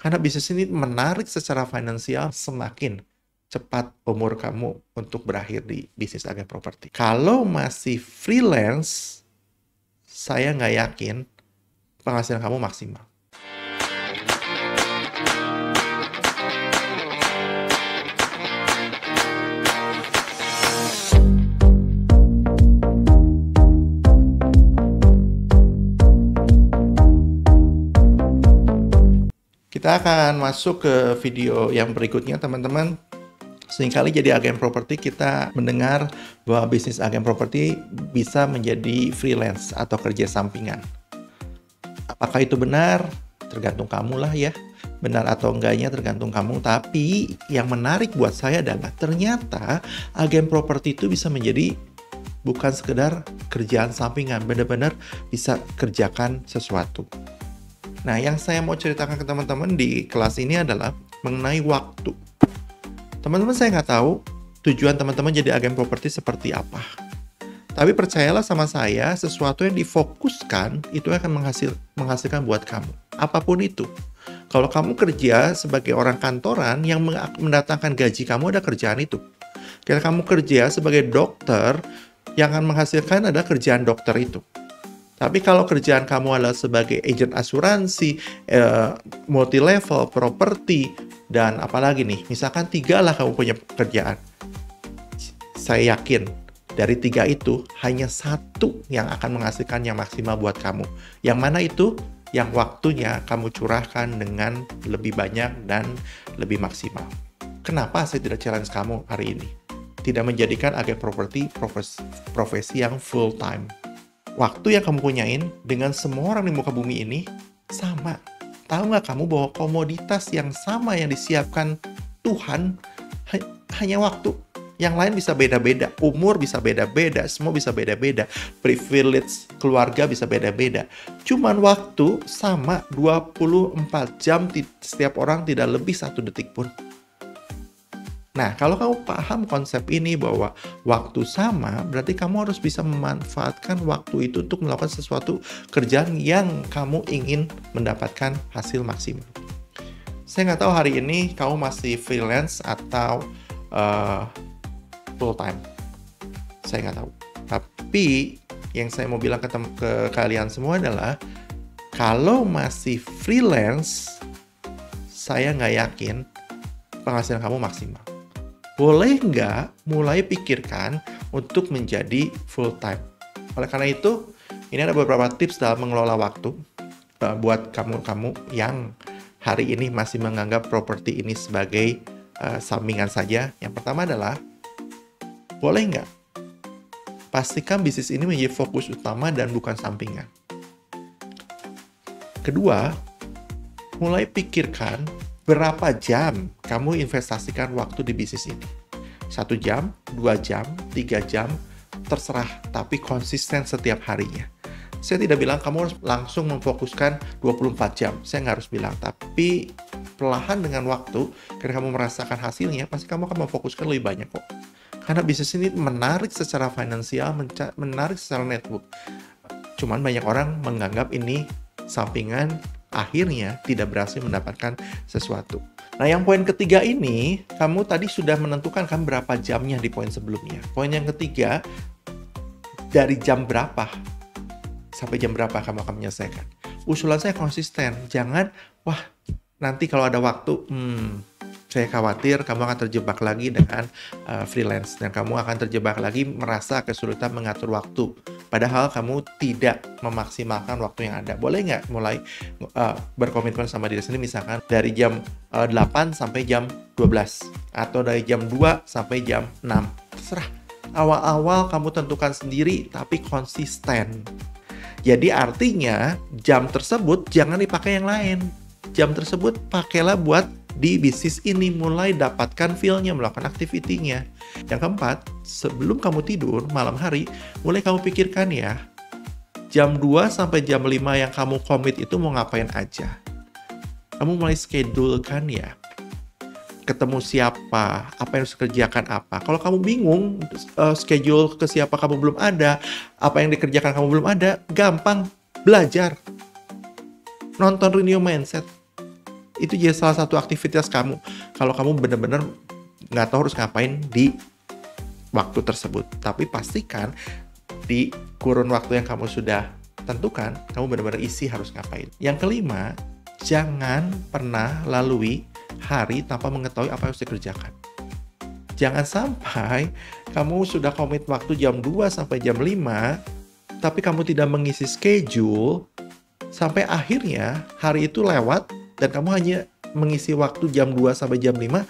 Karena bisnis ini menarik secara finansial semakin cepat umur kamu untuk berakhir di bisnis agen properti. Kalau masih freelance, saya nggak yakin penghasilan kamu maksimal. Kita akan masuk ke video yang berikutnya, teman-teman. Seringkali jadi agen properti kita mendengar bahwa bisnis agen properti bisa menjadi freelance atau kerja sampingan. Apakah itu benar? Tergantung kamu lah ya. Benar atau enggaknya tergantung kamu. Tapi yang menarik buat saya adalah ternyata agen properti itu bisa menjadi bukan sekedar kerjaan sampingan, benar-benar bisa kerjakan sesuatu. Nah, yang saya mau ceritakan ke teman-teman di kelas ini adalah mengenai waktu. Teman-teman, saya nggak tahu tujuan teman-teman jadi agen properti seperti apa. Tapi percayalah sama saya, sesuatu yang difokuskan itu akan menghasilkan buat kamu. Apapun itu. Kalau kamu kerja sebagai orang kantoran yang mendatangkan gaji kamu, ada kerjaan itu. Kalau kamu kerja sebagai dokter, yang akan menghasilkan adalah kerjaan dokter itu. Tapi kalau kerjaan kamu adalah sebagai agen asuransi, multi-level, properti, dan apalagi nih, misalkan 3 lah kamu punya kerjaan. Saya yakin dari 3 itu hanya 1 yang akan menghasilkan yang maksimal buat kamu. Yang mana itu? Yang waktunya kamu curahkan dengan lebih banyak dan lebih maksimal. Kenapa saya tidak challenge kamu hari ini? Tidak menjadikan agen properti profesi yang full time. Waktu yang kamu punyain dengan semua orang di muka bumi ini sama. Tahu nggak kamu bahwa komoditas yang sama yang disiapkan Tuhan hanya waktu. Yang lain bisa beda-beda, umur bisa beda-beda, semua bisa beda-beda, privilege keluarga bisa beda-beda. Cuman waktu sama 24 jam, setiap orang tidak lebih 1 detik pun. Nah, kalau kamu paham konsep ini bahwa waktu sama, berarti kamu harus bisa memanfaatkan waktu itu untuk melakukan sesuatu kerjaan yang kamu ingin mendapatkan hasil maksimal. Saya nggak tahu hari ini kamu masih freelance atau full time. Saya nggak tahu. Tapi yang saya mau bilang ke kalian semua adalah kalau masih freelance, saya nggak yakin penghasilan kamu maksimal. Boleh nggak mulai pikirkan untuk menjadi full time? Oleh karena itu, ini ada beberapa tips dalam mengelola waktu buat kamu yang hari ini masih menganggap properti ini sebagai sampingan saja. Yang pertama adalah, boleh nggak pastikan bisnis ini menjadi fokus utama dan bukan sampingan. Kedua, mulai pikirkan berapa jam kamu investasikan waktu di bisnis ini. 1 jam, 2 jam, 3 jam, terserah, tapi konsisten setiap harinya. Saya tidak bilang kamu harus langsung memfokuskan 24 jam, saya nggak harus bilang, tapi perlahan dengan waktu, ketika kamu merasakan hasilnya, pasti kamu akan memfokuskan lebih banyak kok. Karena bisnis ini menarik secara finansial, menarik secara network. Cuman banyak orang menganggap ini sampingan, akhirnya tidak berhasil mendapatkan sesuatu. Nah, yang poin ketiga ini, kamu tadi sudah menentukan kan berapa jamnya di poin sebelumnya. Poin yang ketiga, dari jam berapa sampai jam berapa kamu akan menyelesaikan. Usulan saya konsisten. Jangan, wah nanti kalau ada waktu, saya khawatir kamu akan terjebak lagi dengan freelance. Dan kamu akan terjebak lagi merasa kesulitan mengatur waktu. Padahal kamu tidak memaksimalkan waktu yang ada. Boleh nggak mulai berkomitmen sama diri sendiri, misalkan dari jam 8 sampai jam 12. Atau dari jam 2 sampai jam 6. Terserah. Awal-awal kamu tentukan sendiri, tapi konsisten. Jadi artinya jam tersebut jangan dipakai yang lain. Jam tersebut pakailah buat di bisnis ini, mulai dapatkan feel-nya, melakukan aktivitinya. Yang keempat, sebelum kamu tidur malam hari, mulai kamu pikirkan ya, jam 2 sampai jam 5 yang kamu komit itu mau ngapain aja. Kamu mulai schedulekan ya, ketemu siapa, apa yang harus kerjakan apa. Kalau kamu bingung, schedule ke siapa kamu belum ada, apa yang dikerjakan kamu belum ada, gampang, belajar. Nonton Renew Mindset. itu jadi salah satu aktivitas kamu. Kalau kamu benar-benar nggak tahu harus ngapain di waktu tersebut. Tapi pastikan di kurun waktu yang kamu sudah tentukan, kamu benar-benar isi harus ngapain. Yang kelima, jangan pernah lalui hari tanpa mengetahui apa yang harus dikerjakan. Jangan sampai kamu sudah komit waktu jam 2 sampai jam 5, tapi kamu tidak mengisi schedule, sampai akhirnya hari itu lewat, dan kamu hanya mengisi waktu jam 2 sampai jam 5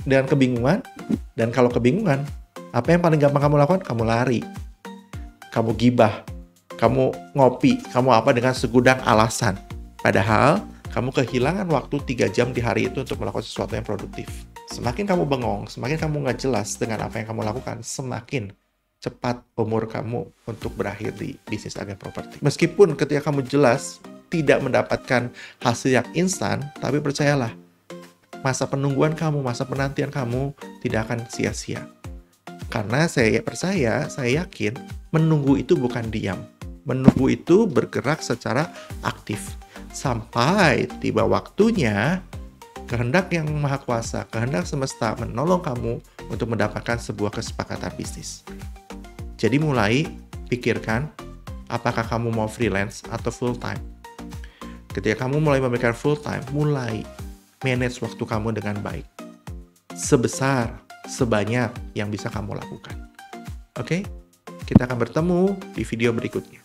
dengan kebingungan. Dan kalau kebingungan, apa yang paling gampang kamu lakukan? Kamu lari, kamu gibah, kamu ngopi, kamu apa dengan segudang alasan. Padahal kamu kehilangan waktu 3 jam di hari itu untuk melakukan sesuatu yang produktif. Semakin kamu bengong, semakin kamu nggak jelas dengan apa yang kamu lakukan, semakin cepat umur kamu untuk berakhir di bisnis agen properti. Meskipun ketika kamu jelas tidak mendapatkan hasil yang instan, tapi percayalah, masa penungguan kamu, masa penantian kamu tidak akan sia-sia. Karena saya percaya, saya yakin, menunggu itu bukan diam. Menunggu itu bergerak secara aktif. Sampai tiba waktunya, kehendak yang maha kuasa, kehendak semesta menolong kamu untuk mendapatkan sebuah kesepakatan bisnis. Jadi mulai pikirkan, apakah kamu mau freelance atau full time. Ketika kamu mulai memikirkan full time, mulai manage waktu kamu dengan baik. Sebesar, sebanyak yang bisa kamu lakukan. Oke? Kita akan bertemu di video berikutnya.